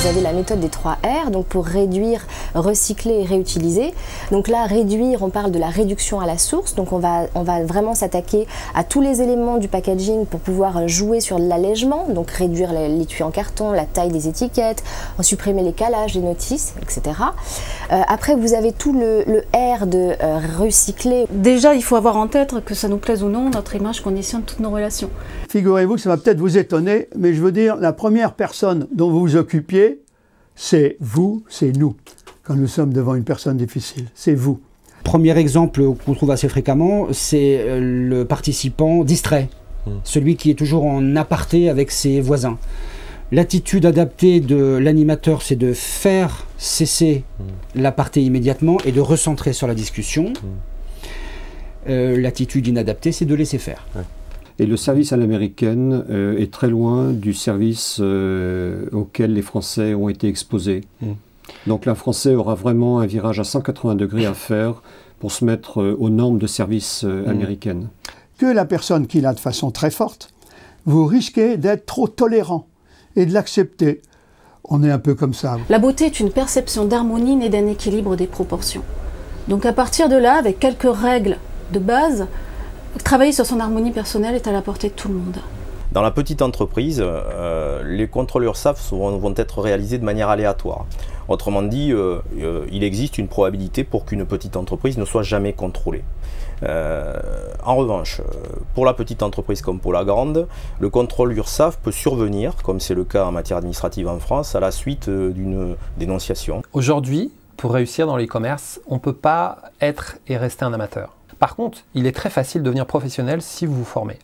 vous avez la méthode des 3 R, donc pour réduire, recycler et réutiliser. Donc là, réduire, on parle de la réduction à la source, donc on va vraiment s'attaquer à tous les éléments du packaging pour pouvoir jouer sur l'allègement, donc réduire l'étui en carton, la taille des étiquettes, supprimer les calages, les notices, etc. Après, vous avez tout le R de recycler. Déjà, il faut avoir en tête que ça nous plaise ou non, notre image conditionne toutes nos relations. Figurez-vous que ça va peut-être vous étonner, mais je veux dire, la première personne dont vous vous occupiez, c'est vous, c'est nous. Quand nous sommes devant une personne difficile, c'est vous. Premier exemple qu'on trouve assez fréquemment, c'est le participant distrait, celui qui est toujours en aparté avec ses voisins. L'attitude adaptée de l'animateur, c'est de faire cesser l'aparté immédiatement et de recentrer sur la discussion. L'attitude inadaptée, c'est de laisser faire. Et le service à l'américaine est très loin du service auquel les Français ont été exposés. Donc l'un Français aura vraiment un virage à 180 degrés à faire pour se mettre aux normes de service américaines. Que la personne qui l'a de façon très forte, vous risquez d'être trop tolérant et de l'accepter. On est un peu comme ça. La beauté est une perception d'harmonie née d'un équilibre des proportions. Donc à partir de là, avec quelques règles de base, travailler sur son harmonie personnelle est à la portée de tout le monde. Dans la petite entreprise, les contrôles URSSAF vont être réalisés de manière aléatoire. Autrement dit, il existe une probabilité pour qu'une petite entreprise ne soit jamais contrôlée. En revanche, pour la petite entreprise comme pour la grande, le contrôle URSSAF peut survenir, comme c'est le cas en matière administrative en France, à la suite d'une dénonciation. Aujourd'hui, pour réussir dans l'e-commerce, on ne peut pas être et rester un amateur. Par contre, il est très facile de devenir professionnel si vous vous formez.